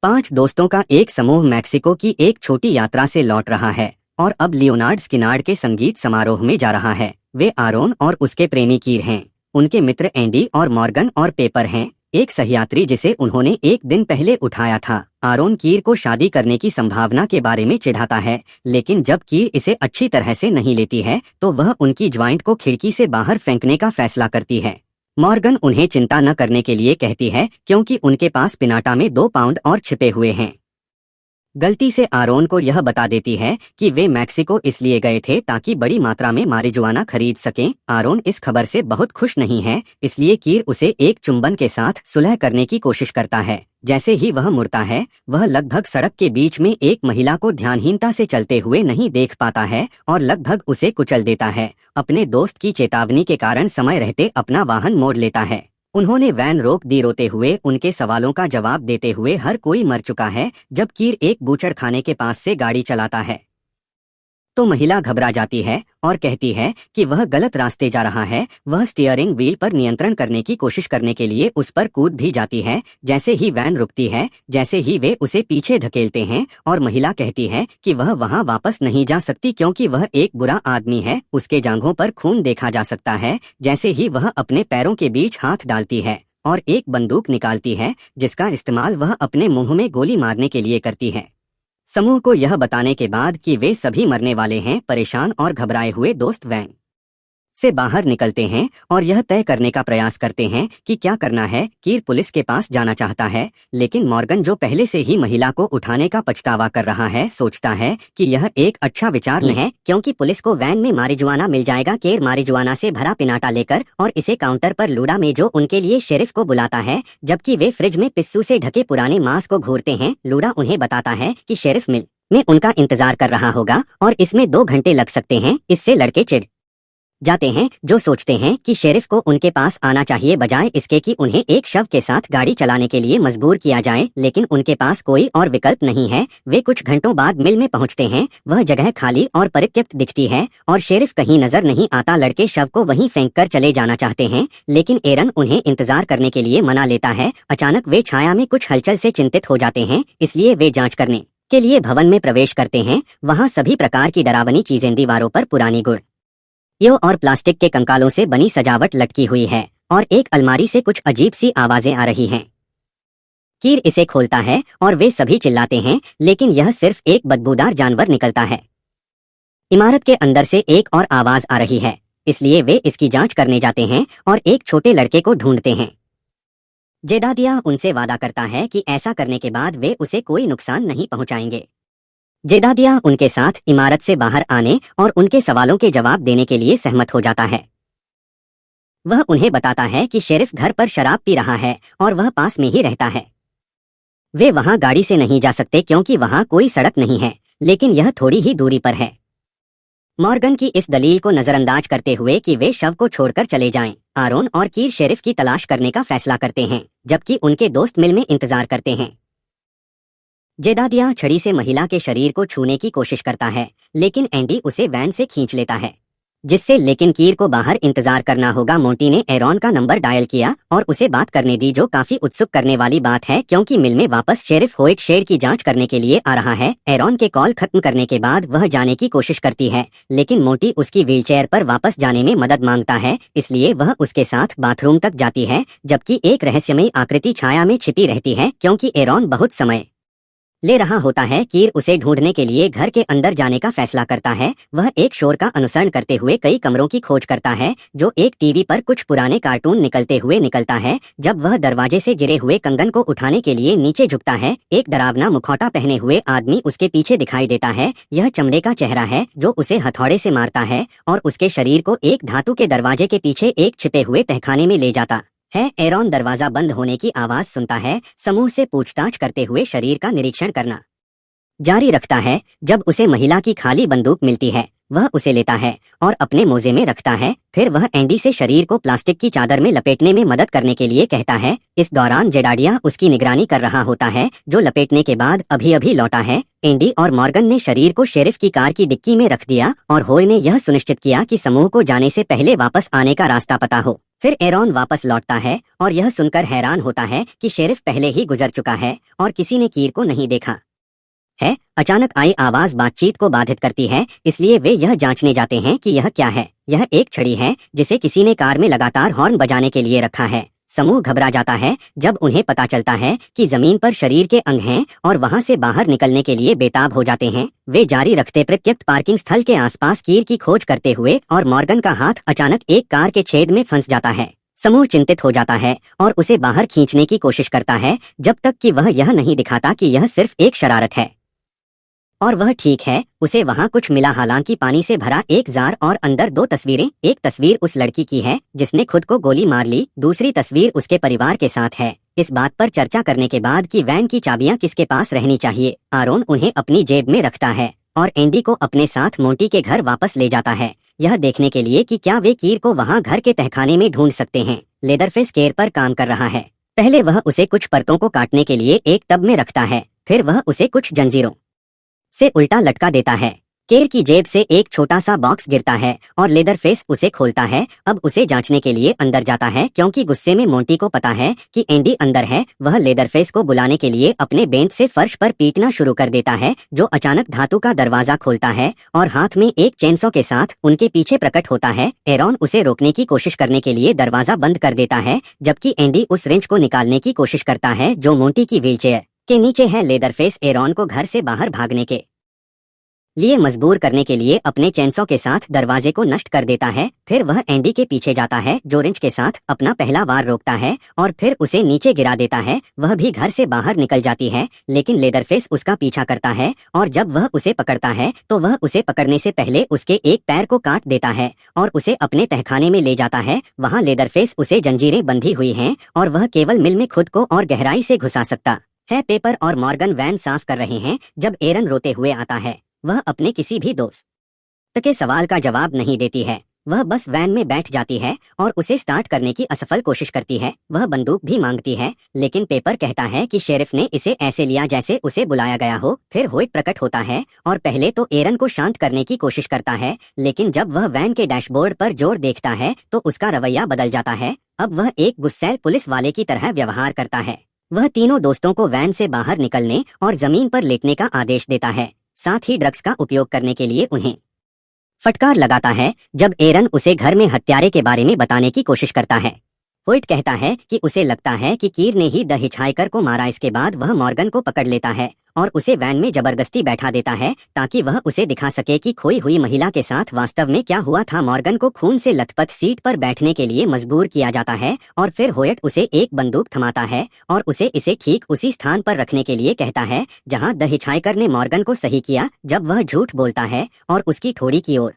5 दोस्तों का एक समूह मैक्सिको की एक छोटी यात्रा से लौट रहा है और अब लियोनार्ड स्किनार्ड के संगीत समारोह में जा रहा है। वे आरोन और उसके प्रेमी कीर हैं। उनके मित्र एंडी और मॉर्गन और पेपर हैं, एक सहयात्री जिसे उन्होंने एक दिन पहले उठाया था। आरोन कीर को शादी करने की संभावना के बारे में चिढ़ाता है, लेकिन जब कीर इसे अच्छी तरह से नहीं लेती है तो वह उनकी ज्वाइंट को खिड़की से बाहर फेंकने का फैसला करती है। मॉर्गन उन्हें चिंता न करने के लिए कहती है क्योंकि उनके पास पिनाटा में 2 पाउंड और छिपे हुए हैं। गलती से आरोन को यह बता देती है कि वे मैक्सिको इसलिए गए थे ताकि बड़ी मात्रा में मारिजुआना खरीद सकें। आरोन इस खबर से बहुत खुश नहीं है, इसलिए कीर उसे एक चुंबन के साथ सुलह करने की कोशिश करता है। जैसे ही वह मुड़ता है, वह लगभग सड़क के बीच में एक महिला को ध्यानहीनता से चलते हुए नहीं देख पाता है और लगभग उसे कुचल देता है। अपने दोस्त की चेतावनी के कारण समय रहते अपना वाहन मोड़ लेता है। उन्होंने वैन रोक दी। रोते हुए उनके सवालों का जवाब देते हुए हर कोई मर चुका है। जब कीर एक बूचड़ खाने के पास से गाड़ी चलाता है तो महिला घबरा जाती है और कहती है कि वह गलत रास्ते जा रहा है। वह स्टीयरिंग व्हील पर नियंत्रण करने की कोशिश करने के लिए उस पर कूद भी जाती है। जैसे ही वैन रुकती है, जैसे ही वे उसे पीछे धकेलते हैं और महिला कहती है कि वह वहां वापस नहीं जा सकती क्योंकि वह एक बुरा आदमी है। उसके जांघों पर खून देखा जा सकता है। जैसे ही वह अपने पैरों के बीच हाथ डालती है और एक बंदूक निकालती है जिसका इस्तेमाल वह अपने मुंह में गोली मारने के लिए करती है। समूह को यह बताने के बाद कि वे सभी मरने वाले हैं, परेशान और घबराए हुए दोस्त वैन से बाहर निकलते हैं और यह तय करने का प्रयास करते हैं कि क्या करना है। कीर पुलिस के पास जाना चाहता है, लेकिन मॉर्गन जो पहले से ही महिला को उठाने का पछतावा कर रहा है, सोचता है कि यह एक अच्छा विचार नहीं है क्योंकि पुलिस को वैन में मारिजुआना मिल जाएगा। केर मारिजुआना से भरा पिनाटा लेकर और इसे काउंटर पर लूडा में जो उनके लिए शेरिफ को बुलाता है, जबकि वे फ्रिज में पिस्सू से ढके पुराने मांस को घूरते हैं। लूडा उन्हें बताता है कि शेरिफ मिल में उनका इंतजार कर रहा होगा और इसमें 2 घंटे लग सकते हैं। इससे लड़के चिढ़ जाते हैं, जो सोचते हैं कि शेरिफ को उनके पास आना चाहिए बजाय इसके कि उन्हें एक शव के साथ गाड़ी चलाने के लिए मजबूर किया जाए। लेकिन उनके पास कोई और विकल्प नहीं है। वे कुछ घंटों बाद मिल में पहुंचते हैं। वह जगह खाली और परित्यक्त दिखती है और शेरिफ कहीं नजर नहीं आता। लड़के शव को वहीं फेंककर चले जाना चाहते हैं, लेकिन एरन उन्हें इंतजार करने के लिए मना लेता है। अचानक वे छाया में कुछ हलचल से चिंतित हो जाते हैं, इसलिए वे जांच करने के लिए भवन में प्रवेश करते हैं। वहाँ सभी प्रकार की डरावनी चीजें, दीवारों पर पुरानी गुड़ यो और प्लास्टिक के कंकालों से बनी सजावट लटकी हुई है और एक अलमारी से कुछ अजीब सी आवाजें आ रही हैं। कीर इसे खोलता है और वे सभी चिल्लाते हैं, लेकिन यह सिर्फ एक बदबूदार जानवर निकलता है। इमारत के अंदर से एक और आवाज आ रही है, इसलिए वे इसकी जांच करने जाते हैं और एक छोटे लड़के को ढूंढते हैं। जेदादिया उनसे वादा करता है कि ऐसा करने के बाद वे उसे कोई नुकसान नहीं पहुंचाएंगे। जेदादिया उनके साथ इमारत से बाहर आने और उनके सवालों के जवाब देने के लिए सहमत हो जाता है। वह उन्हें बताता है कि शेरिफ घर पर शराब पी रहा है और वह पास में ही रहता है। वे वहां गाड़ी से नहीं जा सकते क्योंकि वहां कोई सड़क नहीं है, लेकिन यह थोड़ी ही दूरी पर है। मॉर्गन की इस दलील को नजरअंदाज करते हुए कि वे शव को छोड़कर चले जाएं, आरोन और कीर शेरिफ की तलाश करने का फैसला करते हैं, जबकि उनके दोस्त मिल में इंतजार करते हैं। जेदादिया छड़ी से महिला के शरीर को छूने की कोशिश करता है, लेकिन एंडी उसे वैन से खींच लेता है, लेकिन कीर को बाहर इंतजार करना होगा। मोंटी ने एरॉन का नंबर डायल किया और उसे बात करने दी, जो काफी उत्सुक करने वाली बात है क्योंकि मिल में वापस शेरिफ होइट शेर की जांच करने के लिए आ रहा है। एरॉन के कॉल खत्म करने के बाद वह जाने की कोशिश करती है, लेकिन मोंटी उसकी व्हीलचेयर पर वापस जाने में मदद मांगता है, इसलिए वह उसके साथ बाथरूम तक जाती है, जबकि एक रहस्यमयी आकृति छाया में छिपी रहती है क्योंकि एरॉन बहुत समय ले रहा होता है। कीर उसे ढूंढने के लिए घर के अंदर जाने का फैसला करता है। वह एक शोर का अनुसरण करते हुए कई कमरों की खोज करता है, जो एक टीवी पर कुछ पुराने कार्टून निकलते हुए निकलता है। जब वह दरवाजे से गिरे हुए कंगन को उठाने के लिए नीचे झुकता है, एक डरावना मुखौटा पहने हुए आदमी उसके पीछे दिखाई देता है। यह चमड़े का चेहरा है जो उसे हथौड़े से मारता है और उसके शरीर को एक धातु के दरवाजे के पीछे एक छिपे हुए तहखाने में ले जाता है। एरॉन दरवाजा बंद होने की आवाज सुनता है। समूह से पूछताछ करते हुए शरीर का निरीक्षण करना जारी रखता है। जब उसे महिला की खाली बंदूक मिलती है, वह उसे लेता है और अपने मोजे में रखता है। फिर वह एंडी से शरीर को प्लास्टिक की चादर में लपेटने में मदद करने के लिए कहता है। इस दौरान जेडाडिया उसकी निगरानी कर रहा होता है, जो लपेटने के बाद अभी अभी लौटा है। एंडी और मॉर्गन ने शरीर को शेरिफ की कार की डिक्की में रख दिया और होय ने यह सुनिश्चित किया कि समूह को जाने से पहले वापस आने का रास्ता पता हो। फिर एरॉन वापस लौटता है और यह सुनकर हैरान होता है कि शेरिफ पहले ही गुजर चुका है और किसी ने कीर को नहीं देखा है। अचानक आई आवाज बातचीत को बाधित करती है, इसलिए वे यह जांचने जाते हैं कि यह क्या है। यह एक छड़ी है जिसे किसी ने कार में लगातार हॉर्न बजाने के लिए रखा है। समूह घबरा जाता है जब उन्हें पता चलता है कि जमीन पर शरीर के अंग हैं और वहां से बाहर निकलने के लिए बेताब हो जाते हैं। वे जारी रखते प्रत्यक्त पार्किंग स्थल के आसपास कीर की खोज करते हुए और मॉर्गन का हाथ अचानक एक कार के छेद में फंस जाता है। समूह चिंतित हो जाता है और उसे बाहर खींचने की कोशिश करता है जब तक कि वह यह नहीं दिखाता कि यह सिर्फ एक शरारत है और वह ठीक है। उसे वहां कुछ मिला, हालांकि पानी से भरा एक जार और अंदर दो तस्वीरें। एक तस्वीर उस लड़की की है जिसने खुद को गोली मार ली, दूसरी तस्वीर उसके परिवार के साथ है। इस बात पर चर्चा करने के बाद कि वैन की चाबियां किसके पास रहनी चाहिए, आरोन उन्हें अपनी जेब में रखता है और एंडी को अपने साथ मोंटी के घर वापस ले जाता है, यह देखने के लिए कि क्या वे कीर को वहां घर के तहखाने में ढूंढ सकते हैं। लेदरफेस केर पर काम कर रहा है। पहले वह उसे कुछ परतों को काटने के लिए एक टब में रखता है, फिर वह उसे कुछ जंजीरों से उल्टा लटका देता है। केर की जेब से एक छोटा सा बॉक्स गिरता है और लेदरफेस उसे खोलता है। अब उसे जांचने के लिए अंदर जाता है क्योंकि गुस्से में मोंटी को पता है कि एंडी अंदर है। वह लेदरफेस को बुलाने के लिए अपने बेंट से फर्श पर पीटना शुरू कर देता है, जो अचानक धातु का दरवाजा खोलता है और हाथ में एक चेनसो के साथ उनके पीछे प्रकट होता है। एरॉन उसे रोकने की कोशिश करने के लिए दरवाजा बंद कर देता है, जबकि एंडी उस रिंच को निकालने की कोशिश करता है जो मोंटी की व्हीलचेयर के नीचे है। लेदरफेस एरॉन को घर से बाहर भागने के लिए मजबूर करने के लिए अपने चेनसो के साथ दरवाजे को नष्ट कर देता है। फिर वह एंडी के पीछे जाता है जो रिंच के साथ अपना पहला वार रोकता है और फिर उसे नीचे गिरा देता है। वह भी घर से बाहर निकल जाती है, लेकिन लेदरफेस उसका पीछा करता है और जब वह उसे पकड़ता है तो वह उसे पकड़ने से पहले उसके एक पैर को काट देता है और उसे अपने तहखाने में ले जाता है। वहाँ लेदरफेस उसे जंजीरें बंधी हुई हैं और वह केवल मिल में खुद को और गहराई से घुसा सकता है। पेपर और मॉर्गन वैन साफ कर रहे हैं जब एरन रोते हुए आता है। वह अपने किसी भी दोस्त के सवाल का जवाब नहीं देती है। वह बस वैन में बैठ जाती है और उसे स्टार्ट करने की असफल कोशिश करती है। वह बंदूक भी मांगती है, लेकिन पेपर कहता है कि शेरिफ ने इसे ऐसे लिया जैसे उसे बुलाया गया हो। फिर होइट प्रकट होता है और पहले तो एरन को शांत करने की कोशिश करता है, लेकिन जब वह वैन के डैशबोर्ड पर जोर देखता है तो उसका रवैया बदल जाता है। अब वह एक गुस्सैल पुलिस वाले की तरह व्यवहार करता है। वह तीनों दोस्तों को वैन से बाहर निकलने और जमीन पर लेटने का आदेश देता है, साथ ही ड्रग्स का उपयोग करने के लिए उन्हें फटकार लगाता है। जब एरन उसे घर में हत्यारे के बारे में बताने की कोशिश करता है, होइट कहता है कि उसे लगता है कि कीर ने ही द हिचहाइकर को मारा। इसके बाद वह मॉर्गन को पकड़ लेता है और उसे वैन में जबरदस्ती बैठा देता है ताकि वह उसे दिखा सके कि खोई हुई महिला के साथ वास्तव में क्या हुआ था। मॉर्गन को खून से लथपथ सीट पर बैठने के लिए मजबूर किया जाता है और फिर होयट उसे एक बंदूक थमाता है और उसे इसे ठीक उसी स्थान पर रखने के लिए कहता है जहां द हिचहाइकर ने मॉर्गन को सही किया। जब वह झूठ बोलता है और उसकी ठोड़ी की ओर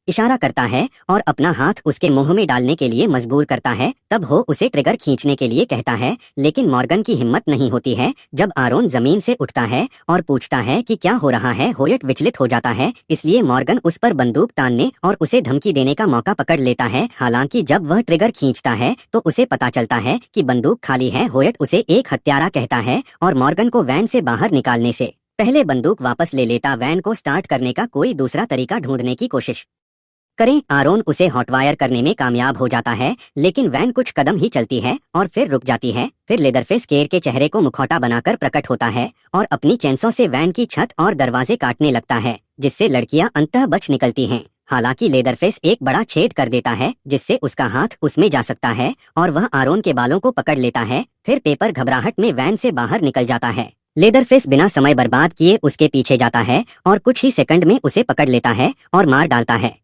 इशारा करता है और अपना हाथ उसके मुंह में डालने के लिए मजबूर करता है, तब हो उसे ट्रिगर खींचने के लिए कहता है, लेकिन मॉर्गन की हिम्मत नहीं होती है। जब आरोन जमीन से उठता है और पूछता है कि क्या हो रहा है, होयट विचलित हो जाता है, इसलिए मॉर्गन उस पर बंदूक तानने और उसे धमकी देने का मौका पकड़ लेता है। हालांकि जब वह ट्रिगर खींचता है तो उसे पता चलता है कि बंदूक खाली है। होयट उसे एक हत्यारा कहता है और मॉर्गन को वैन से बाहर निकालने से पहले बंदूक वापस ले लेता। वैन को स्टार्ट करने का कोई दूसरा तरीका ढूंढने की कोशिश करें। आरोन उसे हॉटवायर करने में कामयाब हो जाता है, लेकिन वैन कुछ कदम ही चलती है और फिर रुक जाती है। फिर लेदरफेस केर के चेहरे को मुखौटा बनाकर प्रकट होता है और अपनी चेंसों से वैन की छत और दरवाजे काटने लगता है, जिससे लड़कियां अंततः बच निकलती हैं। हालांकि लेदरफेस एक बड़ा छेद कर देता है जिससे उसका हाथ उसमें जा सकता है और वह आरोन के बालों को पकड़ लेता है। फिर पेपर घबराहट में वैन से बाहर निकल जाता है। लेदरफेस बिना समय बर्बाद किए उसके पीछे जाता है और कुछ ही सेकंड में उसे पकड़ लेता है और मार डालता है।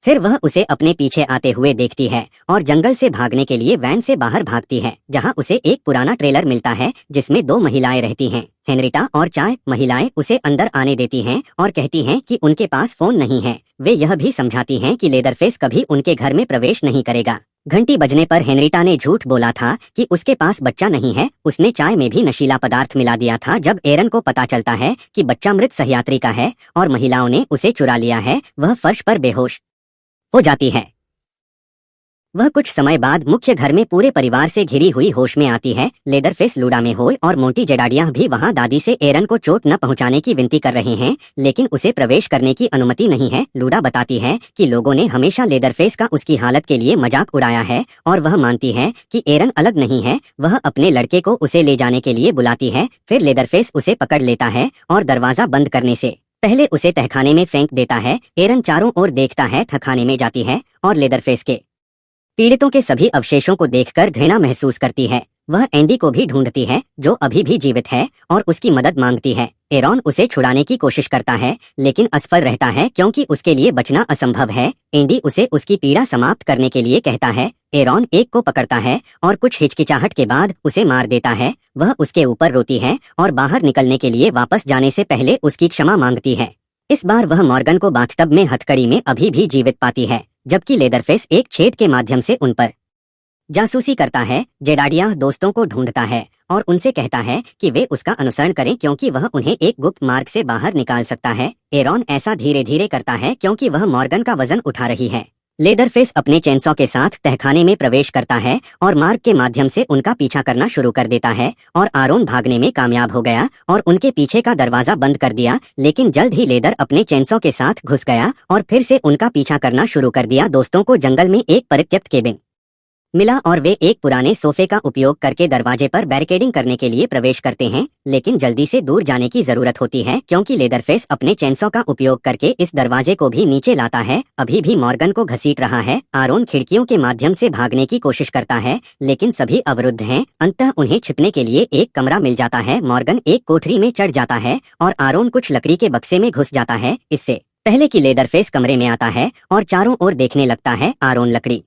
फिर वह उसे अपने पीछे आते हुए देखती है और जंगल से भागने के लिए वैन से बाहर भागती है, जहां उसे एक पुराना ट्रेलर मिलता है जिसमें दो महिलाएं रहती हैं, हेनरिटा और चाय। महिलाएं उसे अंदर आने देती हैं और कहती हैं कि उनके पास फोन नहीं है। वे यह भी समझाती हैं कि लेदरफेस कभी उनके घर में प्रवेश नहीं करेगा। घंटी बजने पर हेनरिटा ने झूठ बोला था कि उसके पास बच्चा नहीं है, उसने चाय में भी नशीला पदार्थ मिला दिया था। जब एरन को पता चलता है कि बच्चा मृत सह्यात्री का है और महिलाओं ने उसे चुरा लिया है, वह फर्श पर बेहोश हो जाती है। वह कुछ समय बाद मुख्य घर में पूरे परिवार से घिरी हुई होश में आती है। लेदरफेस, लूडा में होय और मोंटी जेडाडिया भी वहां दादी से एरन को चोट न पहुंचाने की विनती कर रहे हैं, लेकिन उसे प्रवेश करने की अनुमति नहीं है। लूडा बताती है कि लोगों ने हमेशा लेदरफेस का उसकी हालत के लिए मजाक उड़ाया है और वह मानती है कि एरन अलग नहीं है। वह अपने लड़के को उसे ले जाने के लिए बुलाती है। फिर लेदरफेस उसे पकड़ लेता है और दरवाजा बंद करने से पहले उसे तहखाने में फेंक देता है। एरन चारों ओर देखता है, तहखाने में जाती है और लेदरफेस के पीड़ितों के सभी अवशेषों को देखकर घृणा महसूस करती है। वह एंडी को भी ढूंढती है जो अभी भी जीवित है और उसकी मदद मांगती है। एरॉन उसे छुड़ाने की कोशिश करता है लेकिन असफल रहता है क्योंकि उसके लिए बचना असंभव है। एंडी उसे उसकी पीड़ा समाप्त करने के लिए कहता है। एरॉन एक को पकड़ता है और कुछ हिचकिचाहट के बाद उसे मार देता है। वह उसके ऊपर रोती है और बाहर निकलने के लिए वापस जाने से पहले उसकी क्षमा मांगती है। इस बार वह मॉर्गन को बाथटब में हथकड़ी में अभी भी जीवित पाती है, जबकि लेदरफेस एक छेद के माध्यम से उन पर जासूसी करता है। जेडाडिया दोस्तों को ढूंढता है और उनसे कहता है कि वे उसका अनुसरण करें क्योंकि वह उन्हें एक गुप्त मार्ग से बाहर निकाल सकता है। एरॉन ऐसा धीरे धीरे करता है क्योंकि वह मॉर्गन का वजन उठा रही है। लेदरफेस अपने चेनसॉ के साथ तहखाने में प्रवेश करता है और मार्ग के माध्यम से उनका पीछा करना शुरू कर देता है और आरोन भागने में कामयाब हो गया और उनके पीछे का दरवाजा बंद कर दिया। लेकिन जल्द ही लेदर अपने चेनसॉ के साथ घुस गया और फिर से उनका पीछा करना शुरू कर दिया। दोस्तों को जंगल में एक परित्यक्त केबिन मिला और वे एक पुराने सोफे का उपयोग करके दरवाजे पर बैरिकेडिंग करने के लिए प्रवेश करते हैं, लेकिन जल्दी से दूर जाने की जरूरत होती है क्योंकि लेदरफेस अपने चेनसॉ का उपयोग करके इस दरवाजे को भी नीचे लाता है। अभी भी मॉर्गन को घसीट रहा है। आरोन खिड़कियों के माध्यम से भागने की कोशिश करता है लेकिन सभी अवरुद्ध हैं। अंततः उन्हें छिपने के लिए एक कमरा मिल जाता है। मॉर्गन एक कोठरी में चढ़ जाता है और आरोन कुछ लकड़ी के बक्से में घुस जाता है। इससे पहले कि लेदरफेस कमरे में आता है और चारों ओर देखने लगता है, आरोन लकड़ी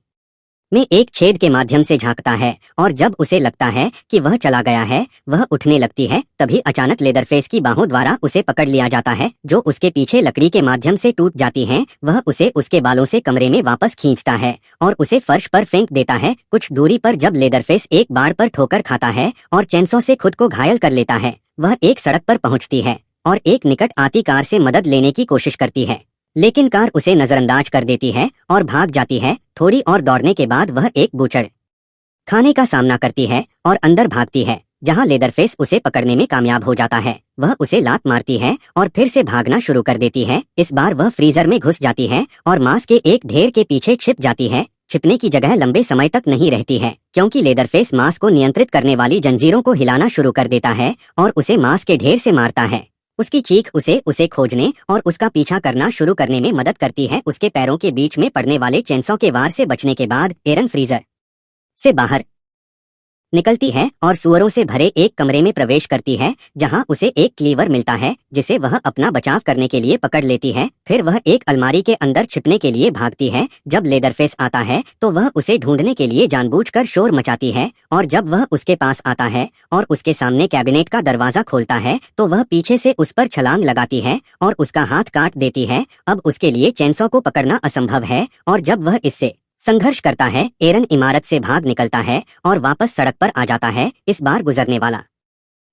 में एक छेद के माध्यम से झांकता है और जब उसे लगता है कि वह चला गया है, वह उठने लगती है। तभी अचानक लेदरफेस की बाहों द्वारा उसे पकड़ लिया जाता है जो उसके पीछे लकड़ी के माध्यम से टूट जाती हैं। वह उसे उसके बालों से कमरे में वापस खींचता है और उसे फर्श पर फेंक देता है। कुछ दूरी पर जब लेदरफेस एक बाड़ पर ठोकर खाता है और चेनसॉ से खुद को घायल कर लेता है, वह एक सड़क पर पहुंचती है और एक निकट आती कार से मदद लेने की कोशिश करती है, लेकिन कार उसे नजरअंदाज कर देती है और भाग जाती है। थोड़ी और दौड़ने के बाद वह एक बूचड़ खाने का सामना करती है और अंदर भागती है जहां लेदरफेस उसे पकड़ने में कामयाब हो जाता है। वह उसे लात मारती है और फिर से भागना शुरू कर देती है। इस बार वह फ्रीजर में घुस जाती है और मांस के एक ढेर के पीछे छिप जाती है। छिपने की जगह लंबे समय तक नहीं रहती है क्योंकि लेदरफेस मांस को नियंत्रित करने वाली जंजीरों को हिलाना शुरू कर देता है और उसे मांस के ढेर से मारता है। उसकी चीख उसे खोजने और उसका पीछा करना शुरू करने में मदद करती है। उसके पैरों के बीच में पड़ने वाले चेनसॉ के वार से बचने के बाद एरन फ्रीजर से बाहर निकलती है और सुअरों से भरे एक कमरे में प्रवेश करती है जहां उसे एक क्लीवर मिलता है जिसे वह अपना बचाव करने के लिए पकड़ लेती है। फिर वह एक अलमारी के अंदर छिपने के लिए भागती है। जब लेदरफेस आता है तो वह उसे ढूंढने के लिए जानबूझकर शोर मचाती है और जब वह उसके पास आता है और उसके सामने कैबिनेट का दरवाजा खोलता है तो वह पीछे से उस पर छलांग लगाती है और उसका हाथ काट देती है। अब उसके लिए चेनसॉ को पकड़ना असंभव है और जब वह इससे संघर्ष करता है, एरन इमारत से भाग निकलता है और वापस सड़क पर आ जाता है। इस बार गुजरने वाला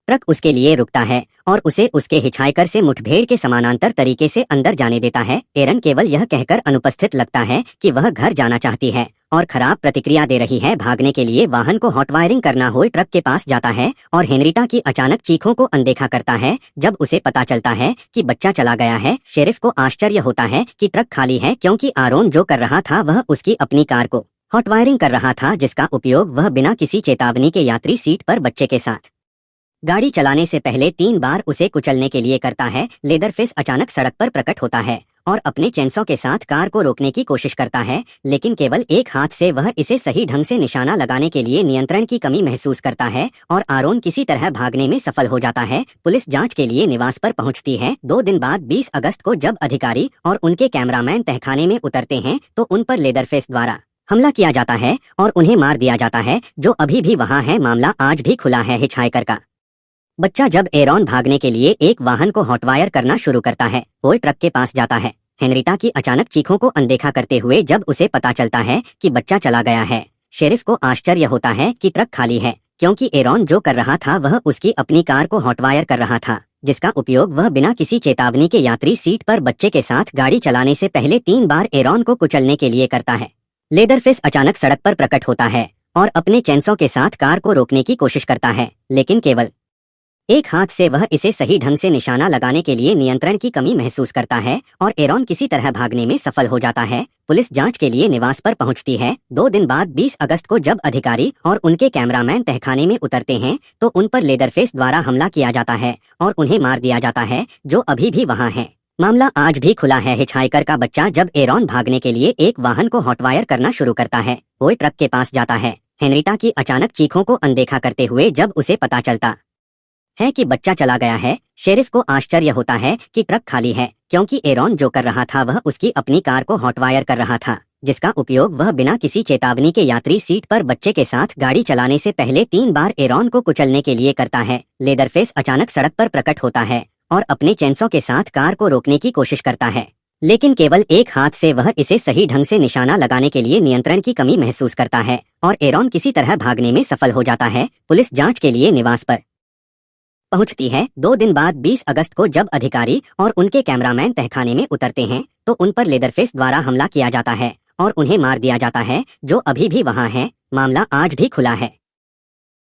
ट्रक उसके लिए रुकता है और उसे उसके हिचहाइकर से मुठभेड़ के समानांतर तरीके से अंदर जाने देता है। एरन केवल यह कहकर अनुपस्थित लगता है कि वह घर जाना चाहती है और खराब प्रतिक्रिया दे रही है। भागने के लिए वाहन को हॉट वायरिंग करना हो ट्रक के पास जाता है और हेनरिटा की अचानक चीखों को अनदेखा करता है। जब उसे पता चलता है कि बच्चा चला गया है, शेरिफ को आश्चर्य होता है कि ट्रक खाली है क्योंकि आरोन जो कर रहा था वह उसकी अपनी कार को हॉट वायरिंग कर रहा था जिसका उपयोग वह बिना किसी चेतावनी के यात्री सीट पर बच्चे के साथ गाड़ी चलाने से पहले 3 बार उसे कुचलने के लिए करता है। लेदरफेस अचानक सड़क पर प्रकट होता है और अपने चेनसॉ के साथ कार को रोकने की कोशिश करता है, लेकिन केवल एक हाथ से वह इसे सही ढंग से निशाना लगाने के लिए नियंत्रण की कमी महसूस करता है और आरोन किसी तरह भागने में सफल हो जाता है। पुलिस जांच के लिए निवास पर पहुंचती है। 2 दिन बाद 20 अगस्त को जब अधिकारी और उनके कैमरामैन तहखाने में उतरते हैं तो उन पर लेदरफेस द्वारा हमला किया जाता है और उन्हें मार दिया जाता है जो अभी भी वहाँ है। मामला आज भी खुला है। हिचहाइकर का बच्चा जब एरॉन भागने के लिए एक वाहन को हॉटवायर करना शुरू करता है, वो ट्रक के पास जाता है। हेनरिटा की अचानक चीखों को अनदेखा करते हुए जब उसे पता चलता है कि बच्चा चला गया है, शेरिफ को आश्चर्य होता है कि ट्रक खाली है क्योंकि एरॉन जो कर रहा था वह उसकी अपनी कार को हॉटवायर कर रहा था जिसका उपयोग वह बिना किसी चेतावनी के यात्री सीट पर बच्चे के साथ गाड़ी चलाने से पहले 3 बार एरॉन को कुचलने के लिए करता है। लेदरफेस अचानक सड़क पर प्रकट होता है और अपने चेंसॉ के साथ कार को रोकने की कोशिश करता है, लेकिन केवल एक हाथ से वह इसे सही ढंग से निशाना लगाने के लिए नियंत्रण की कमी महसूस करता है और एरॉन किसी तरह भागने में सफल हो जाता है। पुलिस जांच के लिए निवास पर पहुंचती है। 2 दिन बाद 20 अगस्त को जब अधिकारी और उनके कैमरामैन तहखाने में उतरते हैं तो उन पर लेदरफेस द्वारा हमला किया जाता है और उन्हें मार दिया जाता है, जो अभी भी वहां है। मामला आज भी खुला है। हिचहाइकर का बच्चा जब एरॉन भागने के लिए एक वाहन को हॉटवायर करना शुरू करता है, कोई ट्रक के पास जाता है। हेनरिटा की अचानक चीखों को अनदेखा करते हुए जब उसे पता चलता है कि बच्चा चला गया है, शेरिफ को आश्चर्य होता है कि ट्रक खाली है, क्योंकि एरॉन जो कर रहा था वह उसकी अपनी कार को हॉटवायर कर रहा था, जिसका उपयोग वह बिना किसी चेतावनी के यात्री सीट पर बच्चे के साथ गाड़ी चलाने से पहले 3 बार एरॉन को कुचलने के लिए करता है। लेदरफेस अचानक सड़क पर प्रकट होता है और अपने चेंसॉ के साथ कार को रोकने की कोशिश करता है, लेकिन केवल एक हाथ से वह इसे सही ढंग से निशाना लगाने के लिए नियंत्रण की कमी महसूस करता है और एरॉन किसी तरह भागने में सफल हो जाता है। पुलिस जांच के लिए निवास पर पहुंचती है। 2 दिन बाद 20 अगस्त को जब अधिकारी और उनके कैमरामैन तहखाने में उतरते हैं तो उन पर लेदरफेस द्वारा हमला किया जाता है और उन्हें मार दिया जाता है, जो अभी भी वहां है। मामला आज भी खुला है।